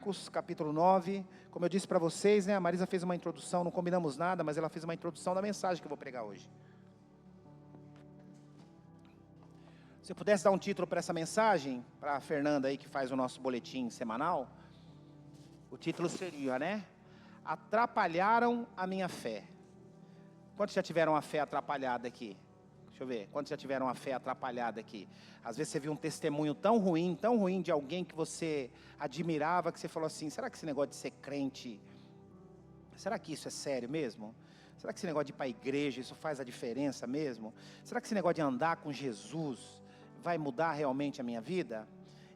Marcos capítulo 9, como eu disse para vocês, né, a Marisa fez uma introdução, não combinamos nada, mas ela fez uma introdução da mensagem que eu vou pregar hoje. Se eu pudesse dar um título para essa mensagem, para a Fernanda aí que faz o nosso boletim semanal, o título seria, né, Atrapalharam a minha fé. Quantos já tiveram a fé atrapalhada aqui? Deixa eu ver, quantos já tiveram a fé atrapalhada aqui? Às vezes você viu um testemunho tão ruim de alguém que você admirava, que você falou assim, será que esse negócio de ser crente, será que isso é sério mesmo? Será que esse negócio de ir para a igreja, isso faz a diferença mesmo? Será que esse negócio de andar com Jesus vai mudar realmente a minha vida?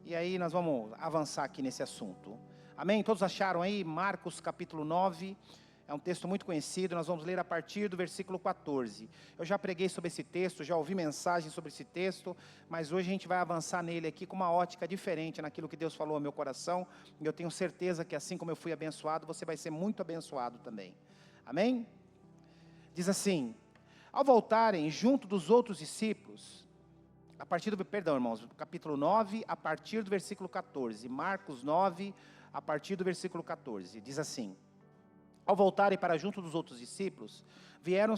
E aí nós vamos avançar aqui nesse assunto. Amém? Todos acharam aí? Marcos capítulo 9... É um texto muito conhecido, nós vamos ler a partir do versículo 14. Eu já preguei sobre esse texto, já ouvi mensagem sobre esse texto, mas hoje a gente vai avançar nele aqui com uma ótica diferente naquilo que Deus falou ao meu coração. E eu tenho certeza que assim como eu fui abençoado, você vai ser muito abençoado também. Amém? Diz assim, ao voltarem junto dos outros discípulos, capítulo 9, a partir do versículo 14. Marcos 9, a partir do versículo 14, diz assim. Ao voltarem para junto dos outros discípulos, viram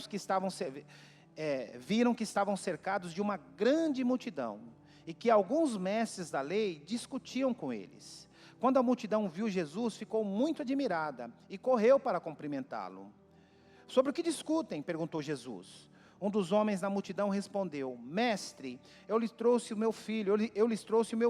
que estavam cercados de uma grande multidão, e que alguns mestres da lei discutiam com eles. Quando a multidão viu Jesus, ficou muito admirada, e correu para cumprimentá-lo. Sobre o que discutem? Perguntou Jesus. Um dos homens da multidão respondeu, mestre, eu lhes trouxe o meu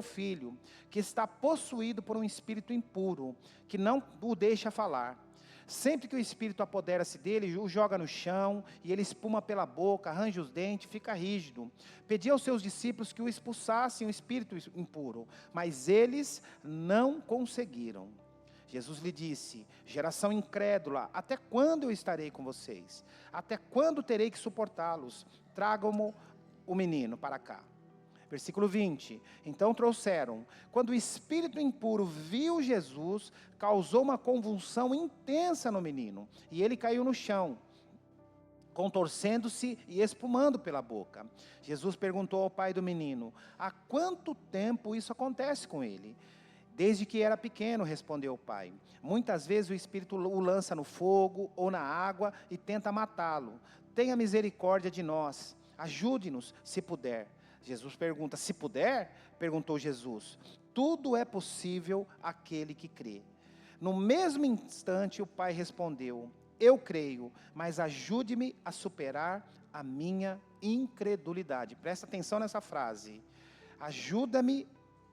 filho, que está possuído por um espírito impuro, que não o deixa falar. Sempre que o espírito apodera-se dele, o joga no chão, e ele espuma pela boca, arranja os dentes, fica rígido. Pedi aos seus discípulos que o expulsassem o espírito impuro, mas eles não conseguiram. Jesus lhe disse, geração incrédula, até quando eu estarei com vocês? Até quando terei que suportá-los? Tragam-mo o menino para cá. Versículo 20, então trouxeram, quando o espírito impuro viu Jesus, causou uma convulsão intensa no menino, e ele caiu no chão, contorcendo-se e espumando pela boca. Jesus perguntou ao pai do menino, há quanto tempo isso acontece com ele? Desde que era pequeno, respondeu o pai. Muitas vezes o espírito o lança no fogo ou na água e tenta matá-lo. Tenha misericórdia de nós, ajude-nos se puder. Jesus pergunta, se puder? Perguntou Jesus. Tudo é possível àquele que crê. No mesmo instante o pai respondeu, eu creio, mas ajude-me a superar a minha incredulidade. Presta atenção nessa frase. Ajuda-me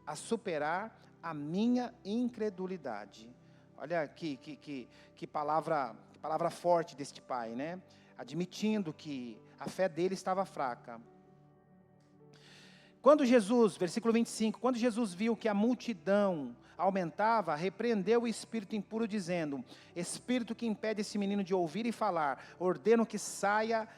a superar a minha incredulidade. Olha que palavra forte deste pai, né? Admitindo que a fé dele estava fraca. Quando Jesus, versículo 25, quando Jesus viu que a multidão aumentava, repreendeu o espírito impuro dizendo, espírito que impede esse menino de ouvir e falar, ordeno que saia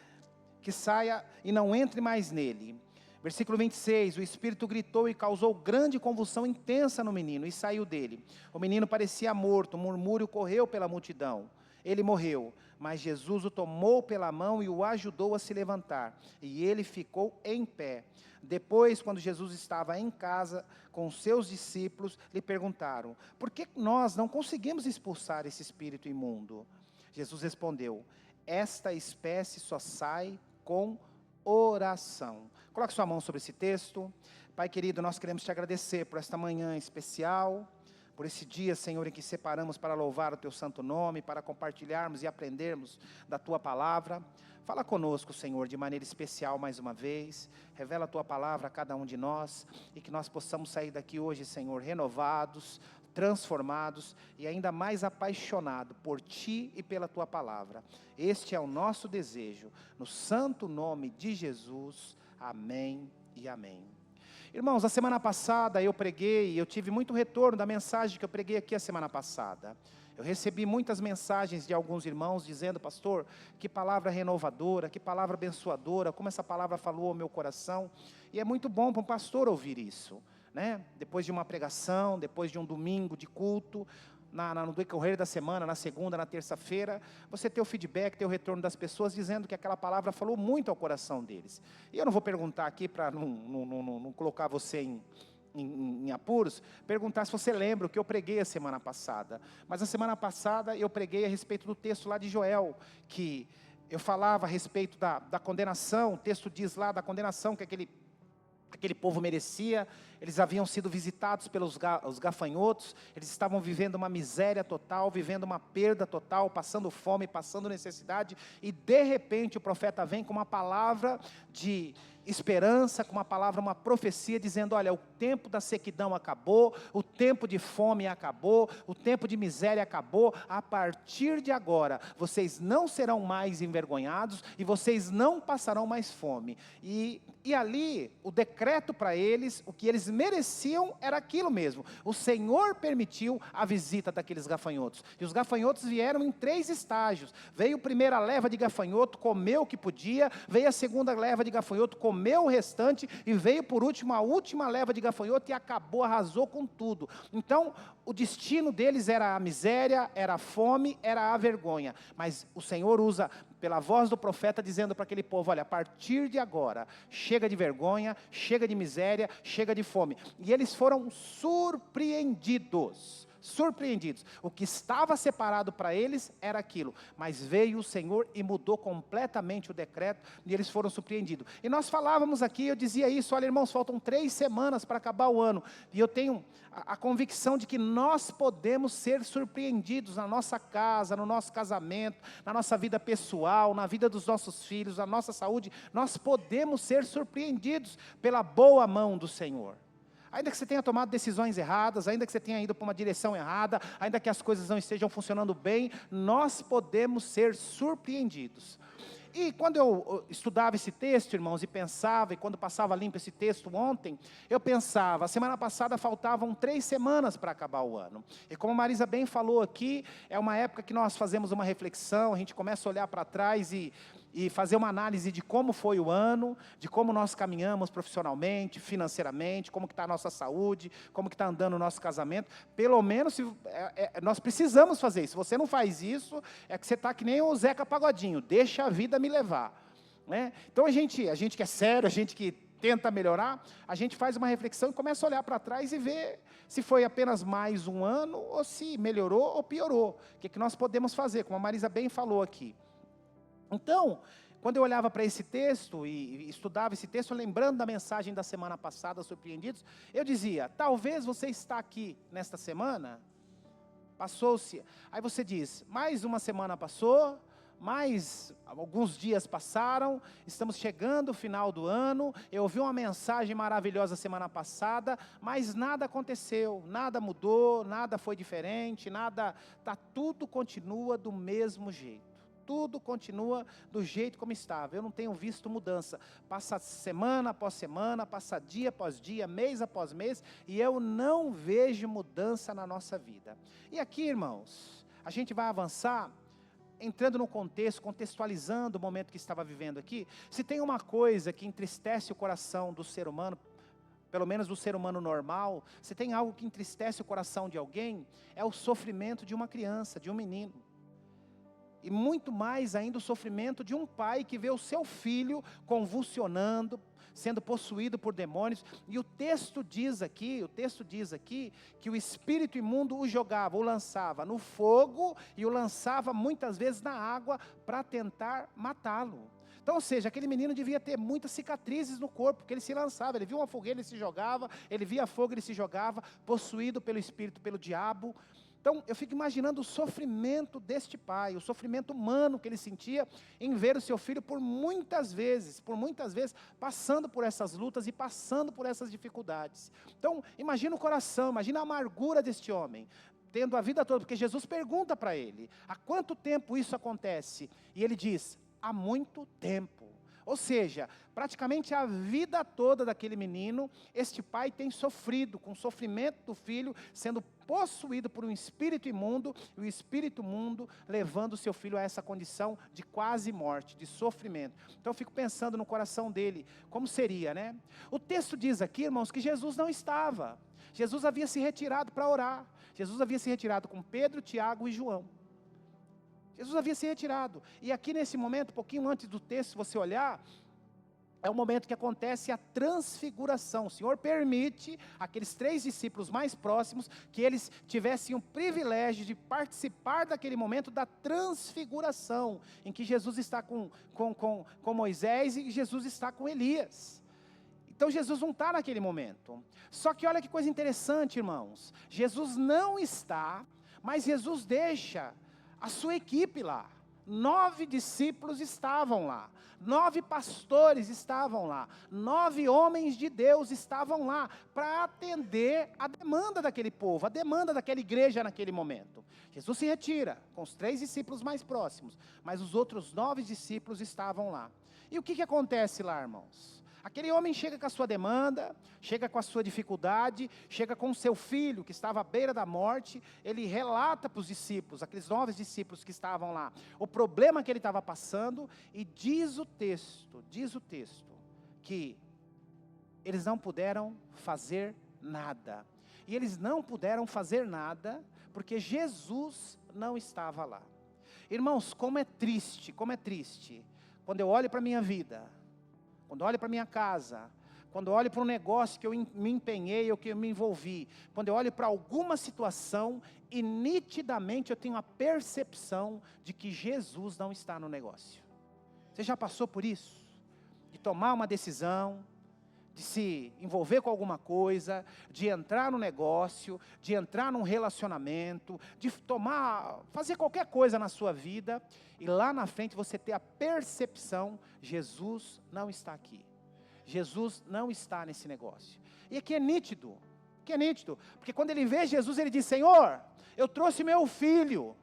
e não entre mais nele. Versículo 26, o espírito gritou e causou grande convulsão intensa no menino e saiu dele. O menino parecia morto, um murmúrio correu pela multidão. Ele morreu, mas Jesus o tomou pela mão e o ajudou a se levantar. E ele ficou em pé. Depois, quando Jesus estava em casa com seus discípulos, lhe perguntaram, por que nós não conseguimos expulsar esse espírito imundo? Jesus respondeu, esta espécie só sai com oração. Coloque sua mão sobre esse texto. Pai querido, nós queremos te agradecer por esta manhã especial, por esse dia, Senhor, em que separamos para louvar o teu santo nome, para compartilharmos e aprendermos da tua palavra. Fala conosco, Senhor, de maneira especial mais uma vez. Revela a tua palavra a cada um de nós e que nós possamos sair daqui hoje, Senhor, renovados, transformados e ainda mais apaixonados por ti e pela tua palavra. Este é o nosso desejo, no santo nome de Jesus. Amém e amém. Irmãos, a semana passada eu preguei, eu tive muito retorno da mensagem que eu preguei aqui a semana passada. Eu recebi muitas mensagens de alguns irmãos dizendo, pastor, que palavra renovadora, que palavra abençoadora, como essa palavra falou ao meu coração. E é muito bom para um pastor ouvir isso, né? Depois de uma pregação, depois de um domingo de culto, no decorrer da semana, na segunda, na terça-feira, você ter o feedback, ter o retorno das pessoas, dizendo que aquela palavra falou muito ao coração deles. E eu não vou perguntar aqui para não colocar você em apuros, perguntar se você lembra o que eu preguei a semana passada. Mas a semana passada eu preguei a respeito do texto lá de Joel, que eu falava a respeito da condenação. O texto diz lá da condenação que aquele povo merecia. Eles haviam sido visitados pelos os gafanhotos, eles estavam vivendo uma miséria total, vivendo uma perda total, passando fome, passando necessidade, e de repente o profeta vem com uma palavra de esperança, com uma palavra, uma profecia, dizendo: olha, o tempo da sequidão acabou, o tempo de fome acabou, o tempo de miséria acabou, a partir de agora, vocês não serão mais envergonhados, e vocês não passarão mais fome. E ali, o decreto para eles, o que eles mereciam era aquilo mesmo. O Senhor permitiu a visita daqueles gafanhotos, e os gafanhotos vieram em 3 estágios. Veio a primeira leva de gafanhoto, comeu o que podia, veio a segunda leva de gafanhoto, comeu o restante, e veio por último a última leva de gafanhoto e acabou, arrasou com tudo. Então, o destino deles era a miséria, era a fome, era a vergonha. Mas o Senhor usa pela voz do profeta dizendo para aquele povo: olha, a partir de agora, chega de vergonha, chega de miséria, chega de fome. E eles foram surpreendidos. O que estava separado para eles era aquilo, mas veio o Senhor e mudou completamente o decreto, e eles foram surpreendidos. E nós falávamos aqui, eu dizia isso: olha, irmãos, faltam 3 semanas para acabar o ano, e eu tenho a convicção de que nós podemos ser surpreendidos na nossa casa, no nosso casamento, na nossa vida pessoal, na vida dos nossos filhos, na nossa saúde. Nós podemos ser surpreendidos pela boa mão do Senhor. Ainda que você tenha tomado decisões erradas, ainda que você tenha ido para uma direção errada, ainda que as coisas não estejam funcionando bem, nós podemos ser surpreendidos. E quando eu estudava esse texto, irmãos, e pensava, e quando passava limpo esse texto ontem, eu pensava, a semana passada faltavam 3 semanas para acabar o ano. E como a Marisa bem falou aqui, é uma época que nós fazemos uma reflexão, a gente começa a olhar para trás e fazer uma análise de como foi o ano, de como nós caminhamos profissionalmente, financeiramente, como que está a nossa saúde, como que está andando o nosso casamento. Pelo menos nós precisamos fazer isso. Se você não faz isso, é que você está que nem o Zeca Pagodinho: deixa a vida me levar, né? Então a gente que é sério, a gente que tenta melhorar, a gente faz uma reflexão e começa a olhar para trás e ver se foi apenas mais um ano, ou se melhorou ou piorou. O que nós podemos fazer, como a Marisa bem falou aqui. Então, quando eu olhava para esse texto e estudava esse texto, lembrando da mensagem da semana passada, surpreendidos, eu dizia: talvez você está aqui nesta semana, passou-se, aí você diz, mais uma semana passou, mais alguns dias passaram, estamos chegando ao final do ano, eu ouvi uma mensagem maravilhosa semana passada, mas nada aconteceu, nada mudou, nada foi diferente, tudo continua do mesmo jeito. Tudo continua do jeito como estava. Eu não tenho visto mudança. Passa semana após semana, passa dia após dia, mês após mês, e eu não vejo mudança na nossa vida. E aqui, irmãos, a gente vai avançar, entrando no contexto, contextualizando o momento que estava vivendo aqui. Se tem uma coisa que entristece o coração do ser humano, pelo menos do ser humano normal, se tem algo que entristece o coração de alguém, é o sofrimento de uma criança, de um menino. E muito mais ainda o sofrimento de um pai que vê o seu filho convulsionando, sendo possuído por demônios. E o texto diz aqui que o espírito imundo o jogava, o lançava no fogo e o lançava muitas vezes na água para tentar matá-lo. Então, ou seja, aquele menino devia ter muitas cicatrizes no corpo, porque ele se lançava, ele via uma fogueira, ele se jogava, ele via fogo, ele se jogava, possuído pelo espírito, pelo diabo. Então, eu fico imaginando o sofrimento deste pai, o sofrimento humano que ele sentia em ver o seu filho por muitas vezes, passando por essas lutas e passando por essas dificuldades. Então, imagina o coração, imagina a amargura deste homem, tendo a vida toda, porque Jesus pergunta para ele: há quanto tempo isso acontece? E ele diz: há muito tempo. Ou seja, praticamente a vida toda daquele menino, este pai tem sofrido com o sofrimento do filho, sendo possuído por um espírito imundo, e o espírito imundo levando o seu filho a essa condição de quase morte, de sofrimento. Então eu fico pensando no coração dele, como seria, né? O texto diz aqui, irmãos, que Jesus não estava. Jesus havia se retirado para orar. Jesus havia se retirado com Pedro, Tiago e João. Jesus havia se retirado. E aqui nesse momento, um pouquinho antes do texto, se você olhar, é o momento que acontece a transfiguração. O Senhor permite aqueles 3 discípulos mais próximos que eles tivessem o privilégio de participar daquele momento da transfiguração, em que Jesus está com Moisés e Jesus está com Elias. Então Jesus não está naquele momento. Só que olha que coisa interessante, irmãos. Jesus não está, mas Jesus deixa a sua equipe lá. 9 discípulos estavam lá, 9 pastores estavam lá, 9 homens de Deus estavam lá, para atender a demanda daquele povo, a demanda daquela igreja naquele momento. Jesus se retira, com os 3 discípulos mais próximos, mas os outros 9 discípulos estavam lá. E o que acontece lá, irmãos? Aquele homem chega com a sua demanda, chega com a sua dificuldade, chega com o seu filho que estava à beira da morte. Ele relata para os discípulos, aqueles 9 discípulos que estavam lá, o problema que ele estava passando, e diz o texto, que eles não puderam fazer nada. E eles não puderam fazer nada, porque Jesus não estava lá. Irmãos, como é triste, quando eu olho para a minha vida, quando eu olho para a minha casa, quando eu olho para um negócio que eu me empenhei, ou que eu me envolvi, quando eu olho para alguma situação, e nitidamente eu tenho a percepção de que Jesus não está no negócio. Você já passou por isso? De tomar uma decisão, de se envolver com alguma coisa, de entrar no negócio, de entrar num relacionamento, de fazer qualquer coisa na sua vida, e lá na frente você ter a percepção, Jesus não está aqui, Jesus não está nesse negócio. E aqui é nítido, porque quando ele vê Jesus, ele diz: Senhor, eu trouxe meu filho,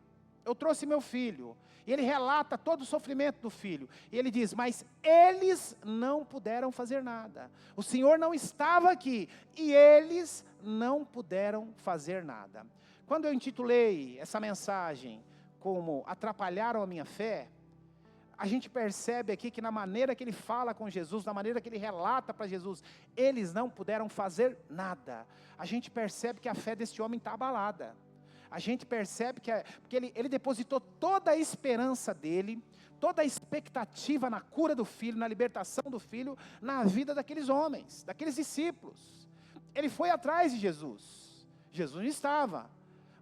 e ele relata todo o sofrimento do filho, e ele diz: mas eles não puderam fazer nada, o Senhor não estava aqui, e eles não puderam fazer nada. Quando eu intitulei essa mensagem como atrapalharam a minha fé, a gente percebe aqui que na maneira que ele fala com Jesus, na maneira que ele relata para Jesus, eles não puderam fazer nada. A gente percebe que a fé desse homem está abalada. A gente percebe porque ele depositou toda a esperança dele, toda a expectativa na cura do filho, na libertação do filho, na vida daqueles homens, daqueles discípulos. Ele foi atrás de Jesus, Jesus não estava,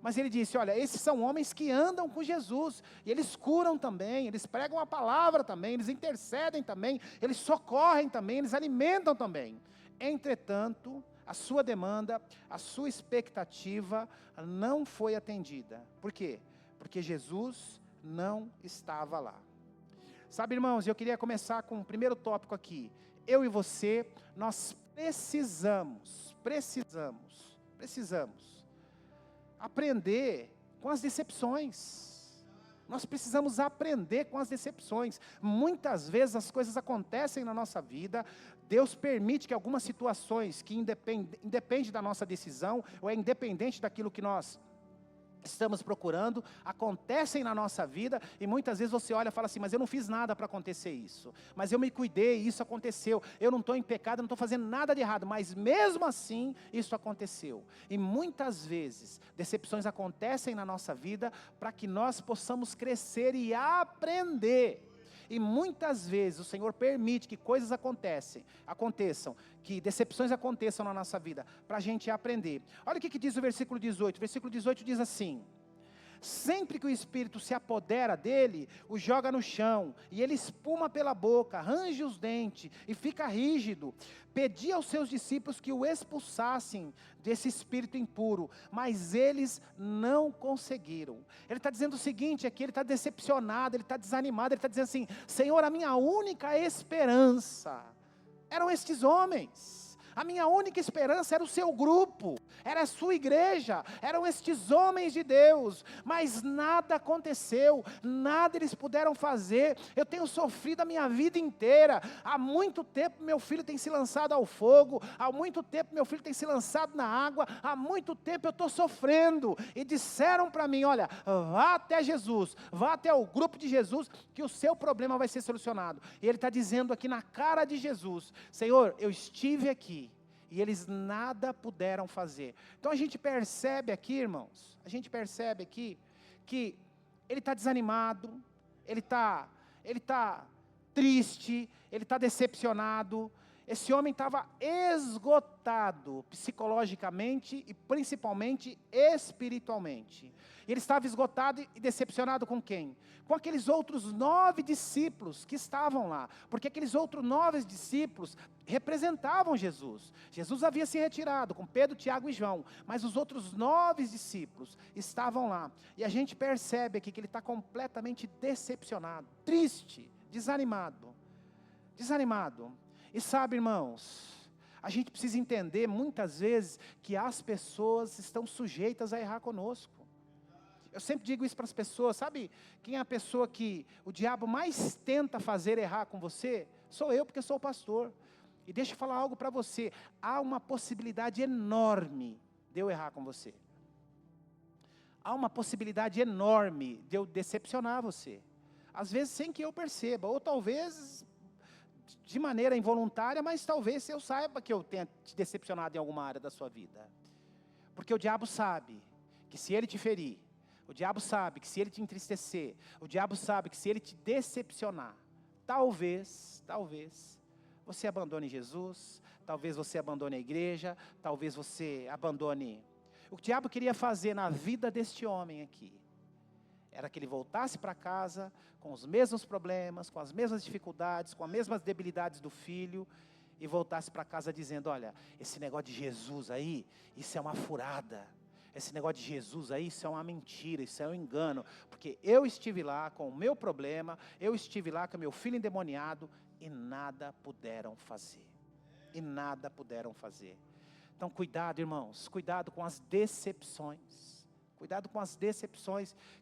mas ele disse: olha, esses são homens que andam com Jesus, e eles curam também, eles pregam a palavra também, eles intercedem também, eles socorrem também, eles alimentam também. Entretanto, a sua demanda, a sua expectativa não foi atendida. Por quê? Porque Jesus não estava lá. Sabe, irmãos, eu queria começar com o primeiro tópico aqui. Eu e você, nós precisamos aprender com as decepções. Nós precisamos aprender com as decepções. Muitas vezes as coisas acontecem na nossa vida, Deus permite que algumas situações que independe da nossa decisão, ou é independente daquilo que nós estamos procurando, acontecem na nossa vida, e muitas vezes você olha e fala assim: mas eu não fiz nada para acontecer isso, mas eu me cuidei, isso aconteceu, eu não estou em pecado, eu não estou fazendo nada de errado, mas mesmo assim, isso aconteceu. E muitas vezes, decepções acontecem na nossa vida, para que nós possamos crescer e aprender. E muitas vezes o Senhor permite que coisas aconteçam, que decepções aconteçam na nossa vida, para a gente aprender. Olha o que diz o versículo 18, o versículo 18 diz assim: sempre que o Espírito se apodera dele, o joga no chão, e ele espuma pela boca, range os dentes, e fica rígido. Pedi aos seus discípulos que o expulsassem desse espírito impuro, mas eles não conseguiram. Ele está dizendo o seguinte aqui, ele está decepcionado, ele está desanimado, ele está dizendo assim: Senhor, a minha única esperança eram estes homens. A minha única esperança era o seu grupo, era a sua igreja, eram estes homens de Deus, mas nada aconteceu, nada eles puderam fazer. Eu tenho sofrido a minha vida inteira, há muito tempo meu filho tem se lançado ao fogo, há muito tempo meu filho tem se lançado na água, há muito tempo eu estou sofrendo, e disseram para mim: olha, vá até Jesus, vá até o grupo de Jesus, que o seu problema vai ser solucionado. E ele está dizendo aqui na cara de Jesus: Senhor, eu estive aqui, e eles nada puderam fazer. Então a gente percebe aqui, irmãos, que ele está desanimado, ele está triste, ele está decepcionado. Esse homem estava esgotado psicologicamente e principalmente espiritualmente. Ele estava esgotado e decepcionado com quem? Com aqueles outros 9 discípulos que estavam lá. Porque aqueles outros 9 discípulos representavam Jesus. Jesus havia se retirado com Pedro, Tiago e João. Mas os outros 9 discípulos estavam lá. E a gente percebe aqui que ele está completamente decepcionado, triste, desanimado. E sabe, irmãos, a gente precisa entender muitas vezes que as pessoas estão sujeitas a errar conosco. Eu sempre digo isso para as pessoas, sabe quem é a pessoa que o diabo mais tenta fazer errar com você? Sou eu, porque sou o pastor. E deixa eu falar algo para você, há uma possibilidade enorme de eu errar com você. Há uma possibilidade enorme de eu decepcionar você. Às vezes sem que eu perceba, ou talvez de maneira involuntária, mas talvez eu saiba que eu tenha te decepcionado em alguma área da sua vida. Porque o diabo sabe que se ele te ferir, o diabo sabe que se ele te entristecer, o diabo sabe que se ele te decepcionar, talvez você abandone Jesus, talvez você abandone a igreja, talvez você abandone. O que o diabo queria fazer na vida deste homem aqui, era que ele voltasse para casa com os mesmos problemas, com as mesmas dificuldades, com as mesmas debilidades do filho, e voltasse para casa dizendo, olha, esse negócio de Jesus aí, isso é uma furada, esse negócio de Jesus aí, isso é uma mentira, isso é um engano, porque eu estive lá com o meu problema, eu estive lá com o meu filho endemoniado, e nada puderam fazer, Então cuidado, irmãos, cuidado com as decepções,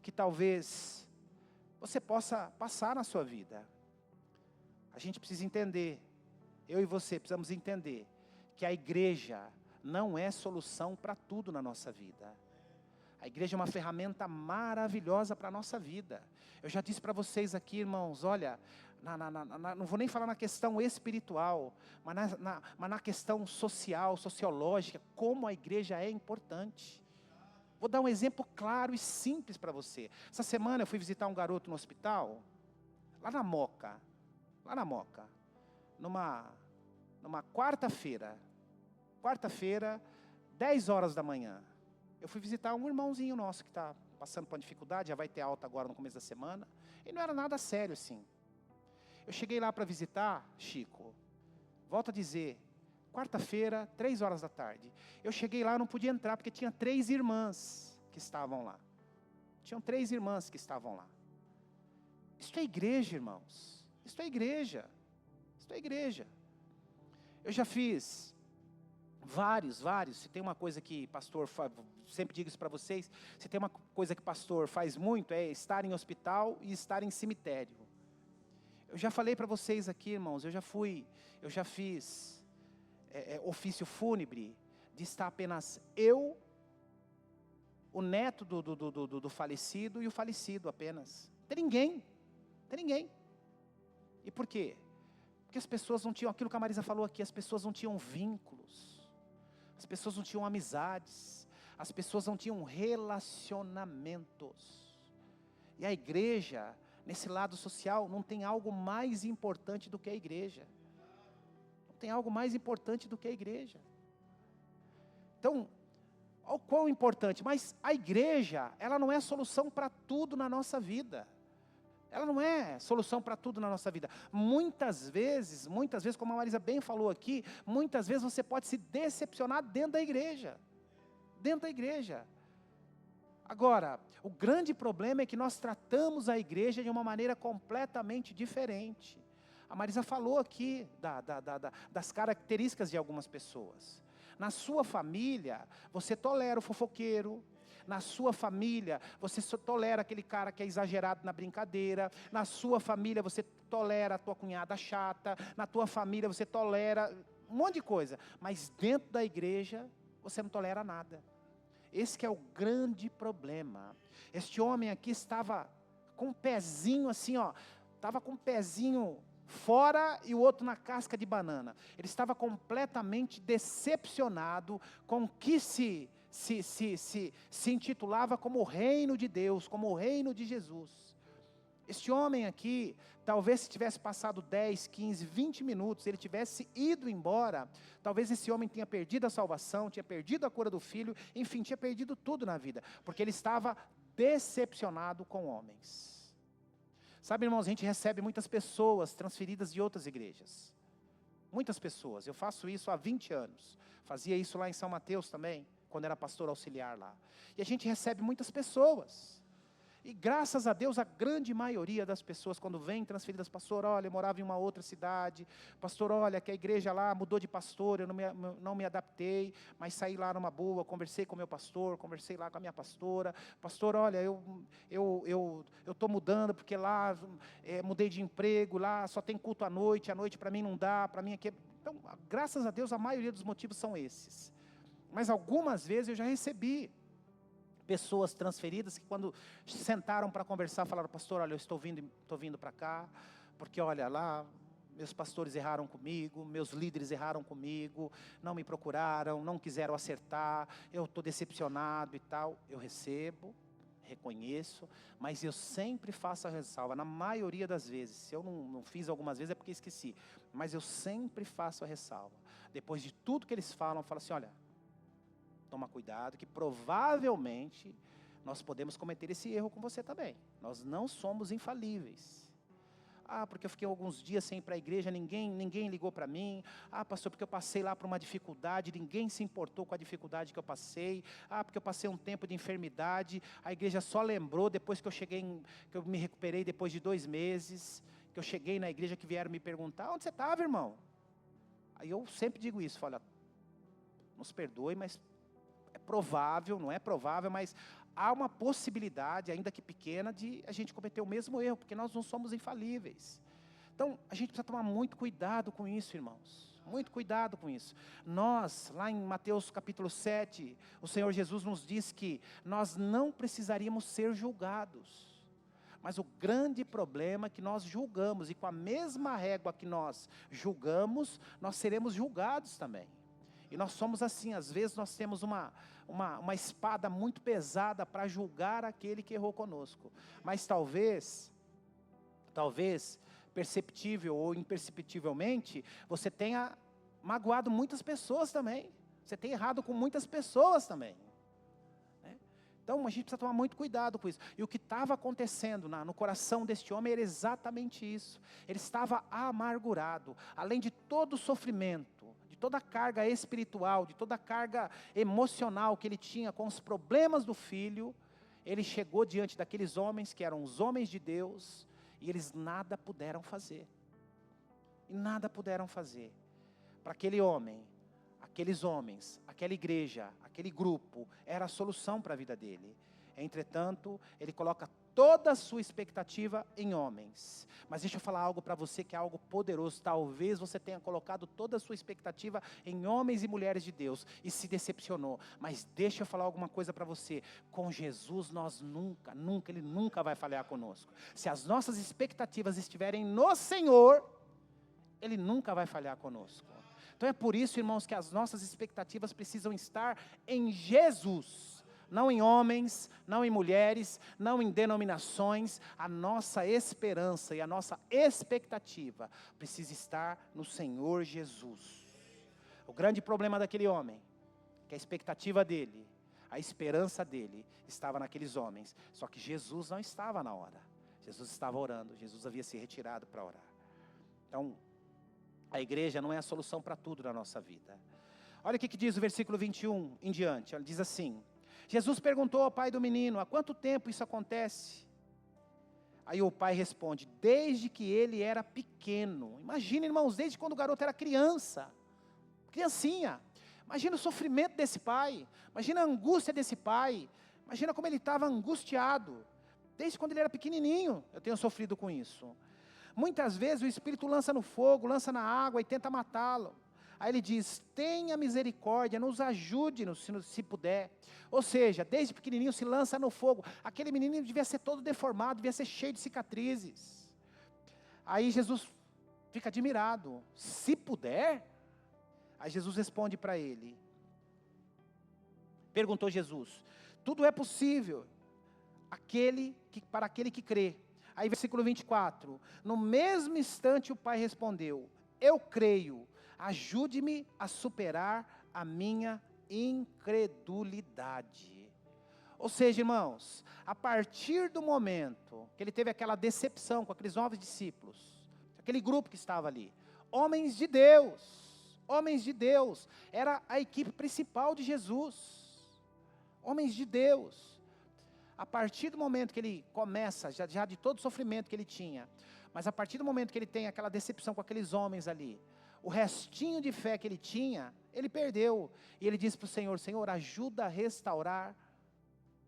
que talvez você possa passar na sua vida. A gente precisa entender, eu e você precisamos entender, que a igreja não é solução para tudo na nossa vida. A igreja é uma ferramenta maravilhosa para a nossa vida. Eu já disse para vocês aqui, irmãos, olha, não vou nem falar na questão espiritual, mas na questão social, sociológica, como a igreja é importante. Vou dar um exemplo claro e simples para você. Essa semana eu fui visitar um garoto no hospital, lá na Moca, numa quarta-feira, 10 horas da manhã. Eu fui visitar um irmãozinho nosso que está passando por uma dificuldade, já vai ter alta agora no começo da semana, e não era nada sério assim. Eu cheguei lá para visitar, Chico, volto a dizer, quarta-feira, 3 horas da tarde. Eu cheguei lá, não podia entrar, porque tinha 3 irmãs que estavam lá. Isto é igreja, irmãos. Isto é igreja. Eu já fiz vários. Se tem uma coisa que pastor, sempre digo isso para vocês, se tem uma coisa que pastor faz muito, é estar em hospital e estar em cemitério. Eu já falei para vocês aqui, irmãos, eu já fiz ofício fúnebre, de estar apenas eu, o neto do falecido e o falecido apenas. Tem ninguém. E por quê? Porque as pessoas não tinham, aquilo que a Marisa falou aqui, as pessoas não tinham vínculos, as pessoas não tinham amizades, as pessoas não tinham relacionamentos. E a igreja, nesse lado social, não tem algo mais importante do que a igreja. Então, olha o quão importante, mas a igreja, ela não é solução para tudo na nossa vida. Muitas vezes, como a Marisa bem falou aqui, muitas vezes você pode se decepcionar dentro da igreja. Agora, o grande problema é que nós tratamos a igreja de uma maneira completamente diferente. A Marisa falou aqui das características de algumas pessoas. Na sua família, você tolera o fofoqueiro. Na sua família, você tolera aquele cara que é exagerado na brincadeira. Na sua família, você tolera a tua cunhada chata. Na tua família, você tolera um monte de coisa. Mas dentro da igreja, você não tolera nada. Esse que é o grande problema. Este homem aqui estava com um pezinho assim, estava com um pezinho fora e o outro na casca de banana. Ele estava completamente decepcionado com o que se intitulava como o reino de Deus, como o reino de Jesus. Este homem aqui, talvez se tivesse passado 10, 15, 20 minutos, ele tivesse ido embora, talvez esse homem tenha perdido a salvação, tinha perdido a cura do filho, enfim, tinha perdido tudo na vida, porque ele estava decepcionado com homens. Sabe, irmãos, a gente recebe muitas pessoas transferidas de outras igrejas. Muitas pessoas, eu faço isso há 20 anos, fazia isso lá em São Mateus também, quando era pastor auxiliar lá. E a gente recebe muitas pessoas. E graças a Deus, a grande maioria das pessoas, quando vêm transferidas, pastor, olha, eu morava em uma outra cidade, pastor, olha, que a igreja lá mudou de pastor, eu não me adaptei, mas saí lá numa boa, conversei com o meu pastor, conversei lá com a minha pastora, pastor, olha, eu estou mudando, porque lá, mudei de emprego, lá só tem culto à noite para mim não dá, para mim aqui. Então, graças a Deus, a maioria dos motivos são esses. Mas algumas vezes eu já recebi pessoas transferidas que quando sentaram para conversar, falaram, pastor, olha, eu estou vindo para cá, porque olha lá, meus pastores erraram comigo, meus líderes erraram comigo, não me procuraram, não quiseram acertar, eu estou decepcionado e tal. Eu recebo, reconheço, mas eu sempre faço a ressalva, na maioria das vezes, se eu não fiz algumas vezes é porque esqueci, mas eu sempre faço a ressalva. Depois de tudo que eles falam, eu falo assim, olha, toma cuidado, que provavelmente nós podemos cometer esse erro com você também. Nós não somos infalíveis. Ah, porque eu fiquei alguns dias sem ir para a igreja, ninguém ligou para mim. Ah, pastor, porque eu passei lá por uma dificuldade, ninguém se importou com a dificuldade que eu passei. Ah, porque eu passei um tempo de enfermidade, a igreja só lembrou depois que eu me recuperei depois de 2 meses, que eu cheguei na igreja, que vieram me perguntar, onde você estava, irmão? Aí eu sempre digo isso, falo, nos perdoe, mas provável, não é provável, mas há uma possibilidade, ainda que pequena, de a gente cometer o mesmo erro, porque nós não somos infalíveis. Então, a gente precisa tomar muito cuidado com isso, irmãos. Muito cuidado com isso. Nós, lá em Mateus capítulo 7, o Senhor Jesus nos diz que nós não precisaríamos ser julgados. Mas o grande problema é que nós julgamos, e com a mesma régua que nós julgamos, nós seremos julgados também. E nós somos assim, às vezes nós temos uma espada muito pesada para julgar aquele que errou conosco. Mas talvez, perceptível ou imperceptivelmente, você tenha magoado muitas pessoas também. Você tem errado com muitas pessoas também. Então a gente precisa tomar muito cuidado com isso. E o que estava acontecendo no coração deste homem era exatamente isso. Ele estava amargurado, além de todo o sofrimento, toda a carga espiritual, de toda a carga emocional que ele tinha com os problemas do filho, ele chegou diante daqueles homens que eram os homens de Deus, e eles nada puderam fazer. E nada puderam fazer. Para aquele homem, aqueles homens, aquela igreja, aquele grupo, era a solução para a vida dele. Entretanto, ele coloca toda a sua expectativa em homens. Mas deixa eu falar algo para você que é algo poderoso. Talvez você tenha colocado toda a sua expectativa em homens e mulheres de Deus e se decepcionou. Mas deixa eu falar alguma coisa para você. Com Jesus nós Ele nunca vai falhar conosco. Se as nossas expectativas estiverem no Senhor, Ele nunca vai falhar conosco. Então é por isso, irmãos, que as nossas expectativas precisam estar em Jesus. Não em homens, não em mulheres, não em denominações. A nossa esperança e a nossa expectativa precisa estar no Senhor Jesus. O grande problema daquele homem, que a expectativa dele, a esperança dele, estava naqueles homens. Só que Jesus não estava na hora. Jesus estava orando, Jesus havia se retirado para orar. Então, a igreja não é a solução para tudo na nossa vida. Olha o que diz o versículo 21 em diante. Ele diz assim: Jesus perguntou ao pai do menino, há quanto tempo isso acontece? Aí o pai responde, desde que ele era pequeno. Imagina, irmãos, desde quando o garoto era criança, criancinha. Imagina o sofrimento desse pai, imagina a angústia desse pai, imagina como ele estava angustiado. Desde quando ele era pequenininho, eu tenho sofrido com isso. Muitas vezes o Espírito lança no fogo, lança na água e tenta matá-lo. Aí ele diz, tenha misericórdia, nos ajude se puder. Ou seja, desde pequenininho se lança no fogo. Aquele menininho devia ser todo deformado, devia ser cheio de cicatrizes. Aí Jesus fica admirado, se puder? Aí Jesus responde para ele. Perguntou Jesus, tudo é possível para aquele que crê. Aí versículo 24, no mesmo instante o pai respondeu, eu creio, ajude-me a superar a minha incredulidade. Ou seja, irmãos, a partir do momento que ele teve aquela decepção com aqueles 9 discípulos, aquele grupo que estava ali, homens de Deus, era a equipe principal de Jesus, homens de Deus. A partir do momento que ele começa, já de todo o sofrimento que ele tinha, mas a partir do momento que ele tem aquela decepção com aqueles homens ali, o restinho de fé que ele tinha, ele perdeu. E ele disse para o Senhor, Senhor, ajuda a restaurar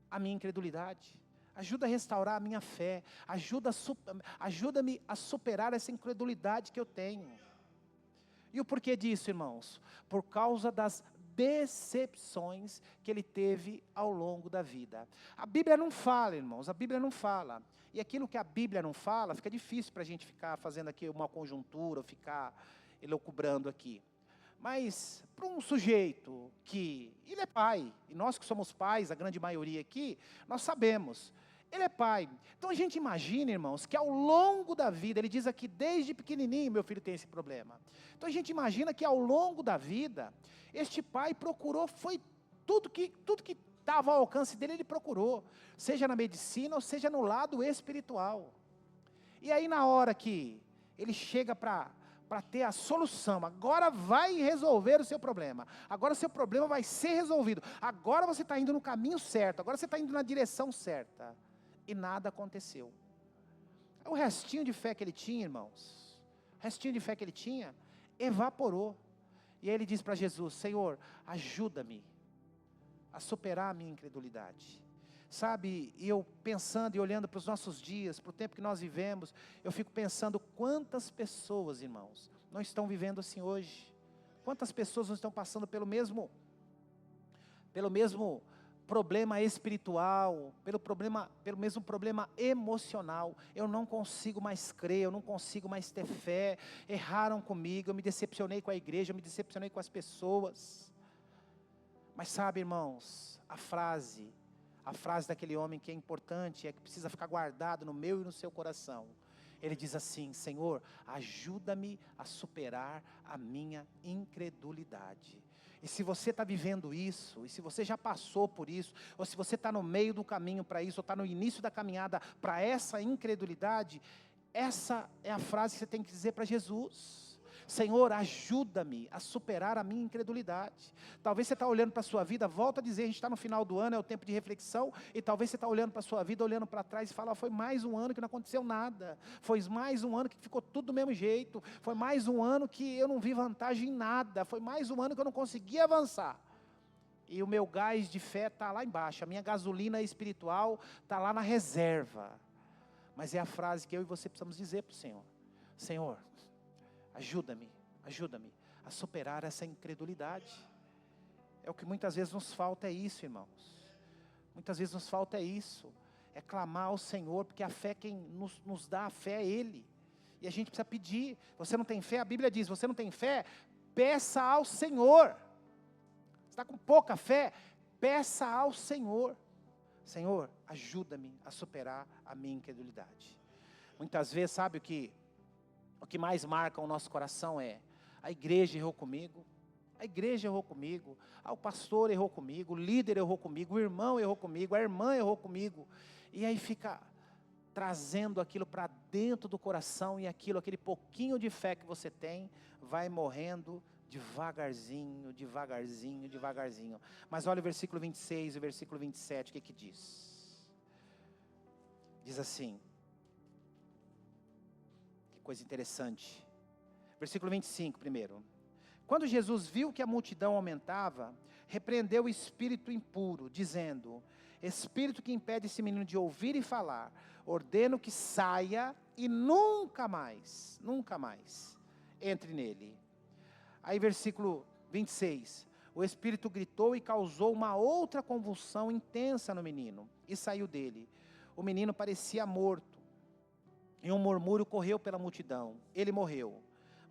a minha incredulidade, ajuda a restaurar a minha fé, ajuda-me a superar essa incredulidade que eu tenho. E o porquê disso, irmãos? Por causa das decepções que ele teve ao longo da vida. A Bíblia não fala, irmãos, a Bíblia não fala. E aquilo que a Bíblia não fala, fica difícil para a gente ficar fazendo aqui uma conjuntura, ficar elucubrando aqui. Mas para um sujeito que, ele é pai, e nós que somos pais, a grande maioria aqui, nós sabemos, ele é pai. Então a gente imagina, irmãos, que ao longo da vida, ele diz aqui, desde pequenininho meu filho tem esse problema. Então a gente imagina que ao longo da vida, este pai procurou, foi tudo que estava ao alcance dele, ele procurou, seja na medicina ou seja no lado espiritual. E aí na hora que ele chega para ter a solução, agora vai resolver o seu problema, agora o seu problema vai ser resolvido, agora você está indo no caminho certo, agora você está indo na direção certa, e nada aconteceu. O restinho de fé que ele tinha, irmãos, o restinho de fé que ele tinha, evaporou. E aí ele diz para Jesus, Senhor, ajuda-me a superar a minha incredulidade. Sabe, e eu pensando e olhando para os nossos dias, para o tempo que nós vivemos, eu fico pensando quantas pessoas, irmãos, não estão vivendo assim hoje. Quantas pessoas não estão passando pelo mesmo problema espiritual, pelo mesmo problema emocional. Eu não consigo mais crer, eu não consigo mais ter fé. Erraram comigo, eu me decepcionei com a igreja, eu me decepcionei com as pessoas. Mas sabe, irmãos, a frase daquele homem que é importante, é que precisa ficar guardado no meu e no seu coração. Ele diz assim, Senhor, ajuda-me a superar a minha incredulidade. E se você está vivendo isso, e se você já passou por isso, ou se você está no meio do caminho para isso, ou está no início da caminhada para essa incredulidade, essa é a frase que você tem que dizer para Jesus. Senhor, ajuda-me a superar a minha incredulidade. Talvez você está olhando para a sua vida, volta a dizer, a gente está no final do ano, é o tempo de reflexão, e talvez você está olhando para a sua vida, olhando para trás e fala, foi mais um ano que não aconteceu nada, foi mais um ano que ficou tudo do mesmo jeito, foi mais um ano que eu não vi vantagem em nada, foi mais um ano que eu não consegui avançar. E o meu gás de fé está lá embaixo, a minha gasolina espiritual está lá na reserva. Mas é a frase que eu e você precisamos dizer para o Senhor. Senhor, ajuda-me a superar essa incredulidade. É o que muitas vezes nos falta, é isso, irmãos. Muitas vezes nos falta é isso. É clamar ao Senhor, porque a fé, quem nos dá a fé é Ele. E a gente precisa pedir. Você não tem fé? A Bíblia diz, você não tem fé? Peça ao Senhor. Você está com pouca fé? Peça ao Senhor. Senhor, ajuda-me a superar a minha incredulidade. Muitas vezes, sabe o que mais marca o nosso coração é, a igreja errou comigo, o pastor errou comigo, o líder errou comigo, o irmão errou comigo, a irmã errou comigo, e aí fica trazendo aquilo para dentro do coração, e aquele pouquinho de fé que você tem, vai morrendo devagarzinho. Mas olha o versículo 26 e o versículo 27, o que diz? Diz assim, coisa interessante, versículo 25 primeiro, quando Jesus viu que a multidão aumentava, repreendeu o espírito impuro, dizendo, espírito que impede esse menino de ouvir e falar, ordeno que saia e nunca mais entre nele. Aí versículo 26, o espírito gritou e causou uma outra convulsão intensa no menino, e saiu dele, o menino parecia morto, e um murmúrio correu pela multidão, ele morreu,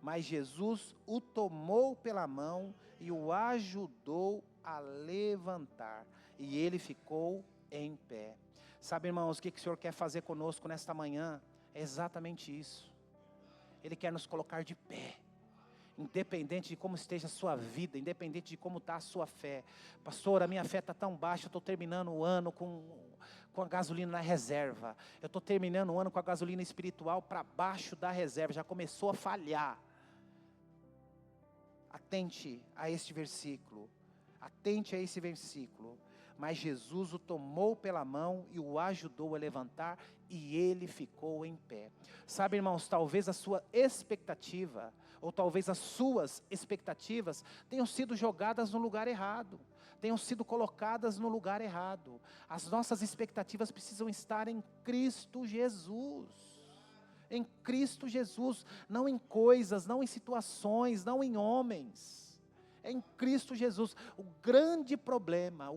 mas Jesus o tomou pela mão e o ajudou a levantar, e ele ficou em pé. Sabe, irmãos, o que o Senhor quer fazer conosco nesta manhã? É exatamente isso. Ele quer nos colocar de pé. Independente de como esteja a sua vida, independente de como está a sua fé. Pastor, a minha fé está tão baixa, eu estou terminando o ano com a gasolina na reserva. Eu estou terminando o ano com a gasolina espiritual para baixo da reserva, já começou a falhar. Atente a este versículo. Atente a esse versículo. Mas Jesus o tomou pela mão e o ajudou a levantar, e ele ficou em pé. Sabe, irmãos, talvez a sua expectativa, ou talvez as suas expectativas, tenham sido jogadas no lugar errado, tenham sido colocadas no lugar errado. As nossas expectativas precisam estar em Cristo Jesus. Em Cristo Jesus, não em coisas, não em situações, não em homens. É em Cristo Jesus. O grande problema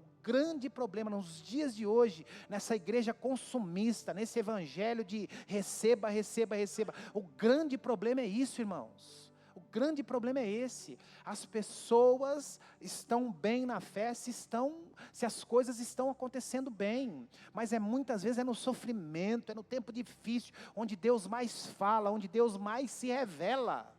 nos dias de hoje, nessa igreja consumista, nesse evangelho de receba, receba, receba. O grande problema é isso, irmãos. O grande problema é esse. As pessoas estão bem na fé se as coisas estão acontecendo bem. Mas muitas vezes é no sofrimento, é no tempo difícil, onde Deus mais fala, onde Deus mais se revela.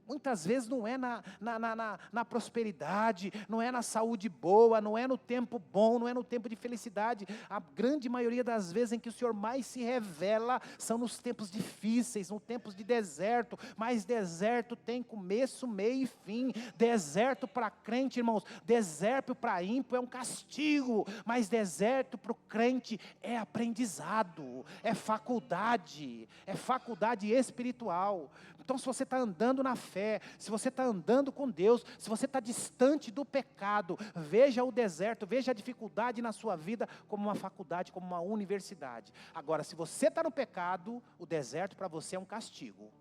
Muitas vezes não é na prosperidade, não é na saúde boa, não é no tempo bom, não é no tempo de felicidade. A grande maioria das vezes em que o Senhor mais se revela são nos tempos difíceis, nos tempos de deserto. Mas deserto tem começo, meio e fim. Deserto para crente, irmãos, deserto para ímpio é um castigo, mas deserto para o crente é aprendizado, é faculdade espiritual. Então, se você está andando na fé, se você está andando com Deus, se você está distante do pecado, veja o deserto, veja a dificuldade na sua vida como uma faculdade, como uma universidade. Agora, se você está no pecado, o deserto para você é um castigo.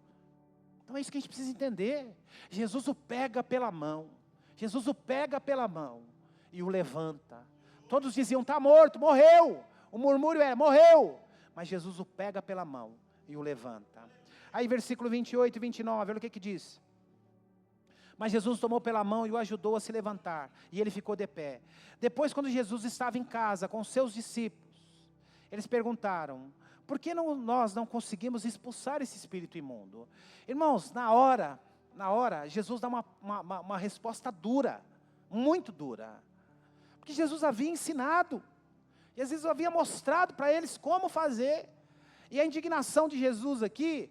Então é isso que a gente precisa entender. Jesus o pega pela mão, e o levanta. Todos diziam, está morto, morreu. O murmúrio era, morreu. Mas Jesus o pega pela mão e o levanta. Aí versículo 28 e 29, olha o que diz. Mas Jesus o tomou pela mão e o ajudou a se levantar, e ele ficou de pé. Depois, quando Jesus estava em casa com seus discípulos, eles perguntaram, por que nós não conseguimos expulsar esse espírito imundo? Irmãos, na hora, Jesus dá uma resposta dura, muito dura. Porque Jesus havia ensinado, Jesus havia mostrado para eles como fazer. E a indignação de Jesus aqui,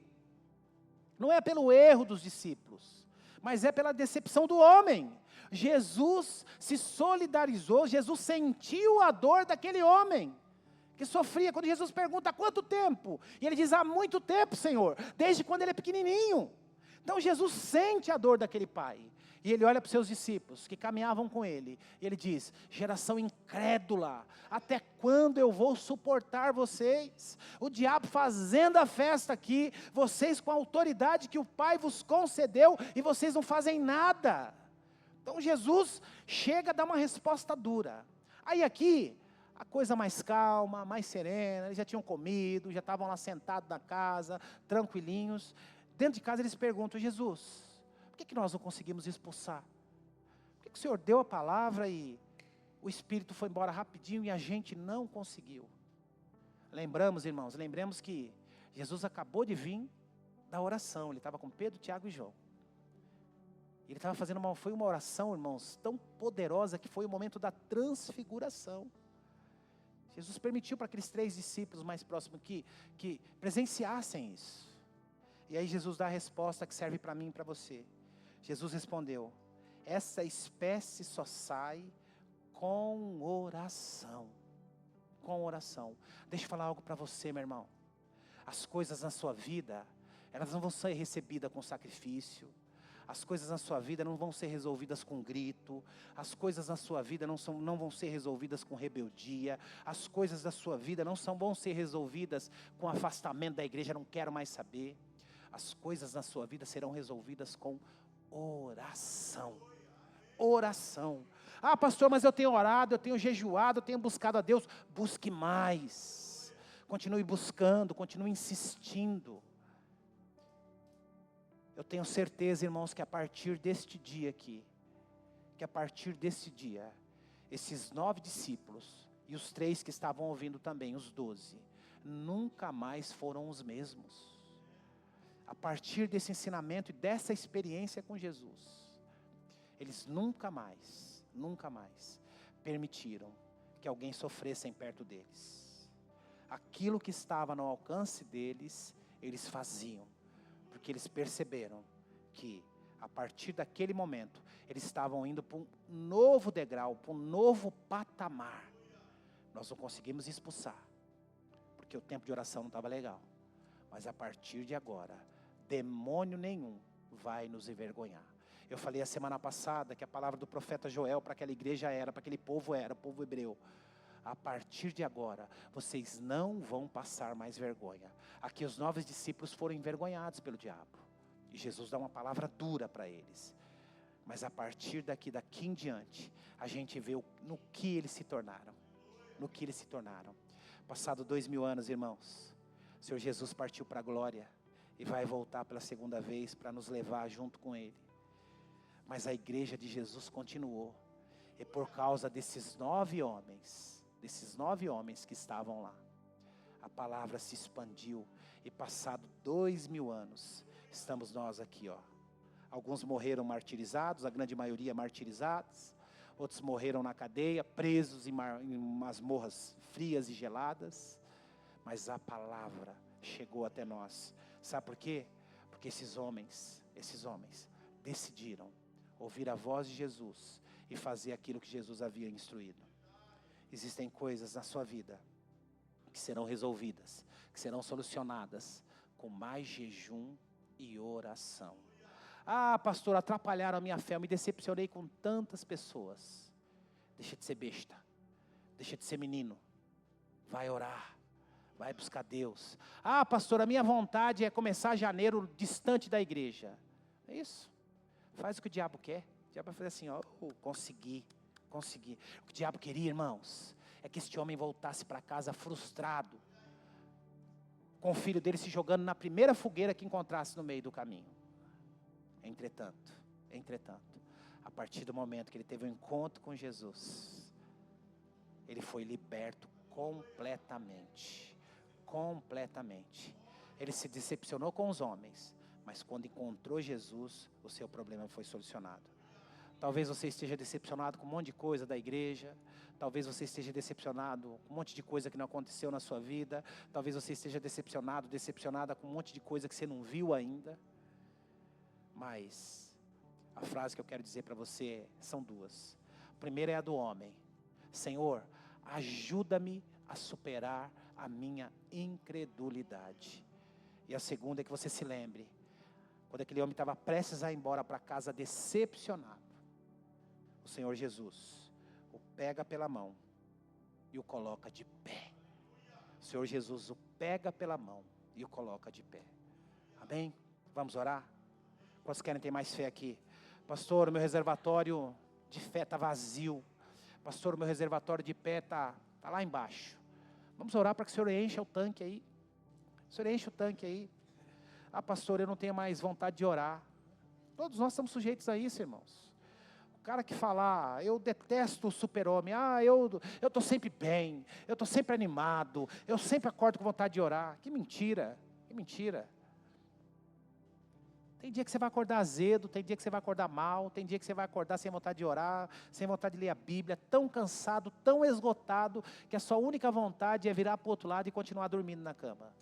não é pelo erro dos discípulos, mas é pela decepção do homem. Jesus se solidarizou, Jesus sentiu a dor daquele homem, que sofria. Quando Jesus pergunta, há quanto tempo? E ele diz, há muito tempo, Senhor, desde quando ele é pequenininho. Então Jesus sente a dor daquele pai. E ele olha para os seus discípulos, que caminhavam com ele, e ele diz, geração incrédula, até quando eu vou suportar vocês? O diabo fazendo a festa aqui, vocês com a autoridade que o Pai vos concedeu, e vocês não fazem nada. Então Jesus chega a dar uma resposta dura. Aí aqui, a coisa mais calma, mais serena, eles já tinham comido, já estavam lá sentados na casa, tranquilinhos. Dentro de casa eles perguntam, Jesus, por que nós não conseguimos expulsar? Por que o Senhor deu a palavra e o Espírito foi embora rapidinho e a gente não conseguiu? Lembramos, irmãos, que Jesus acabou de vir da oração. Ele estava com Pedro, Tiago e João. Ele estava fazendo foi uma oração, irmãos, tão poderosa que foi o momento da transfiguração. Jesus permitiu para aqueles 3 discípulos mais próximos que presenciassem isso. E aí Jesus dá a resposta que serve para mim e para você. Jesus respondeu, essa espécie só sai com oração. Com oração. Deixa eu falar algo para você, meu irmão. As coisas na sua vida, elas não vão ser recebidas com sacrifício. As coisas na sua vida não vão ser resolvidas com grito. As coisas na sua vida não vão ser resolvidas com rebeldia. As coisas da sua vida não vão ser resolvidas com afastamento da igreja, não quero mais saber. As coisas na sua vida serão resolvidas com oração. Oração. Ah, pastor, mas eu tenho orado, eu tenho jejuado, eu tenho buscado a Deus. Busque mais. Continue buscando, continue insistindo. Eu tenho certeza, irmãos, que a partir deste dia aqui, esses 9 discípulos, e os 3 que estavam ouvindo também, os 12, nunca mais foram os mesmos. A partir desse ensinamento e dessa experiência com Jesus, eles nunca mais permitiram que alguém sofresse perto deles. Aquilo que estava no alcance deles, eles faziam, porque eles perceberam que a partir daquele momento, eles estavam indo para um novo degrau, para um novo patamar. Nós não conseguimos expulsar, porque o tempo de oração não estava legal. Mas a partir de agora, demônio nenhum vai nos envergonhar. Eu falei a semana passada que a palavra do profeta Joel para aquela igreja era, para aquele povo era, o povo hebreu. A partir de agora, vocês não vão passar mais vergonha. Aqui os 9 discípulos foram envergonhados pelo diabo. E Jesus dá uma palavra dura para eles. Mas a partir daqui em diante, a gente vê no que eles se tornaram. No que eles se tornaram. Passado 2000 anos, irmãos, o Senhor Jesus partiu para a glória. E vai voltar pela segunda vez para nos levar junto com Ele. Mas a igreja de Jesus continuou. E por causa desses 9 homens que estavam lá, a palavra se expandiu. E passado 2000 anos, estamos nós aqui, ó. Alguns morreram martirizados, a grande maioria martirizados. Outros morreram na cadeia, presos em masmorras frias e geladas. Mas a palavra chegou até nós. Sabe por quê? Porque esses homens decidiram ouvir a voz de Jesus e fazer aquilo que Jesus havia instruído. Existem coisas na sua vida que serão resolvidas, que serão solucionadas com mais jejum e oração. Ah, pastor, atrapalharam a minha fé, eu me decepcionei com tantas pessoas. Deixa de ser besta, deixa de ser menino, vai orar, vai buscar Deus. Ah, pastor, a minha vontade é começar janeiro distante da igreja. É isso, faz o que o diabo quer. O diabo vai fazer assim, ó, consegui. O que o diabo queria, irmãos, é que este homem voltasse para casa frustrado, com o filho dele se jogando na primeira fogueira que encontrasse no meio do caminho. Entretanto, a partir do momento que ele teve um encontro com Jesus, ele foi liberto completamente. Ele se decepcionou com os homens, mas quando encontrou Jesus, o seu problema foi solucionado. Talvez você esteja decepcionado com um monte de coisa da igreja. Talvez você esteja decepcionado com um monte de coisa que não aconteceu na sua vida. Talvez você esteja decepcionada com um monte de coisa que você não viu ainda. Mas a frase que eu quero dizer para você são 2. A primeira é a do homem. Senhor, ajuda-me a superar a minha incredulidade. E a segunda é que você se lembre, quando aquele homem estava prestes a ir embora para casa decepcionado, o Senhor Jesus o pega pela mão e o coloca de pé. O Senhor Jesus o pega pela mão e o coloca de pé. Amém? Vamos orar? Quantos querem ter mais fé aqui? Pastor, o meu reservatório de fé está vazio. Pastor, o meu reservatório de fé está lá embaixo. Vamos orar para que o Senhor encha o tanque aí. O Senhor enche o tanque aí. Ah, pastor, eu não tenho mais vontade de orar. Todos nós estamos sujeitos a isso, irmãos. O cara que fala, eu detesto o super-homem. Ah, eu estou sempre bem. Eu estou sempre animado. Eu sempre acordo com vontade de orar. Que mentira, que mentira. Tem dia que você vai acordar azedo, tem dia que você vai acordar mal, tem dia que você vai acordar sem vontade de orar, sem vontade de ler a Bíblia, tão cansado, tão esgotado, que a sua única vontade é virar para o outro lado e continuar dormindo na cama.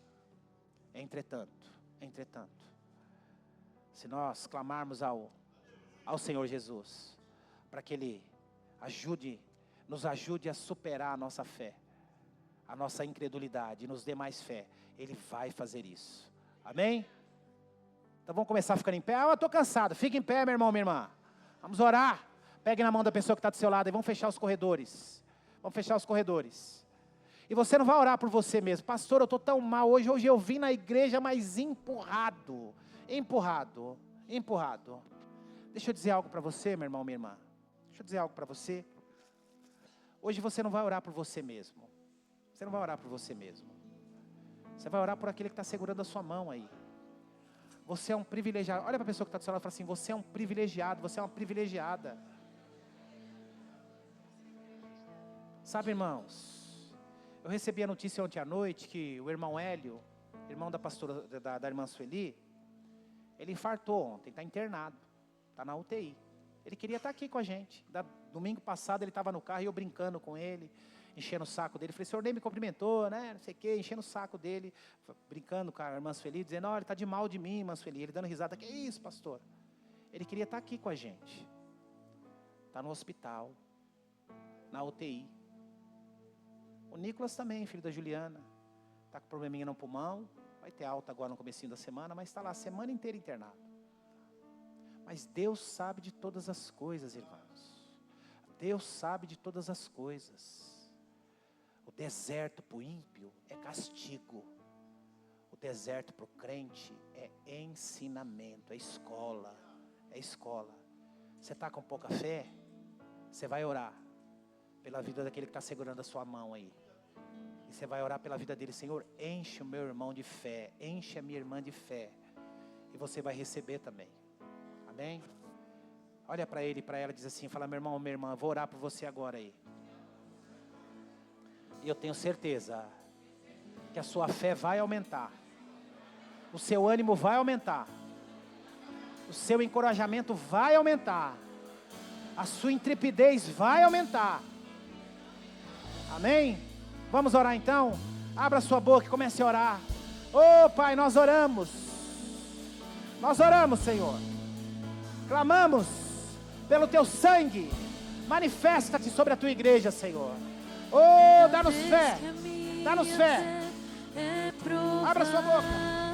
Entretanto, se nós clamarmos ao Senhor Jesus, para que Ele nos ajude a superar a nossa fé, a nossa incredulidade, e nos dê mais fé, Ele vai fazer isso. Amém? Então vamos começar a ficar em pé. Ah, eu estou cansado. Fica em pé, meu irmão, minha irmã. Vamos orar. Pegue na mão da pessoa que está do seu lado e vamos fechar os corredores. E você não vai orar por você mesmo. Pastor, eu estou tão mal hoje. Hoje eu vim na igreja, mas empurrado. Deixa eu dizer algo para você, meu irmão, minha irmã. Hoje você não vai orar por você mesmo. Você vai orar por aquele que está segurando a sua mão aí. Você é um privilegiado. Olha para a pessoa que está do seu lado e fala assim, você é um privilegiado, você é uma privilegiada. Sabe, irmãos, Eu recebi a notícia ontem à noite que o irmão Hélio, irmão da pastora, da irmã Sueli, ele infartou ontem, está internado, está na UTI. Ele queria estar aqui com a gente. Domingo passado ele estava no carro e eu brincando com ele, enchendo o saco dele. Falei, o senhor nem me cumprimentou, né? Não sei o quê, enchendo o saco dele, brincando com a irmã Sueli, dizendo, olha, ele está de mal de mim, irmã Sueli. Ele dando risada, que isso, pastor? Ele queria estar aqui com a gente. Está no hospital, na UTI. O Nicolas também, filho da Juliana, está com probleminha no pulmão, vai ter alta agora no comecinho da semana, mas está lá a semana inteira internado. Mas Deus sabe de todas as coisas, irmãos. Deus sabe de todas as coisas. O deserto para o ímpio é castigo. O deserto para o crente é ensinamento, é escola. É escola. Você está com pouca fé? Você vai orar pela vida daquele que está segurando a sua mão aí. E você vai orar pela vida dele. Senhor, enche o meu irmão de fé. Enche a minha irmã de fé. E você vai receber também. Amém? Olha para ele e para ela, diz assim, fala, meu irmão, minha irmã, eu vou orar por você agora aí. E eu tenho certeza que a sua fé vai aumentar. O seu ânimo vai aumentar. O seu encorajamento vai aumentar. A sua intrepidez vai aumentar. Amém? Vamos orar então? Abra sua boca e comece a orar. Oh Pai, nós oramos. Nós oramos, Senhor. Clamamos pelo Teu sangue. Manifesta-te sobre a Tua igreja, Senhor. Oh, dá-nos fé. Dá-nos fé. Abra sua boca.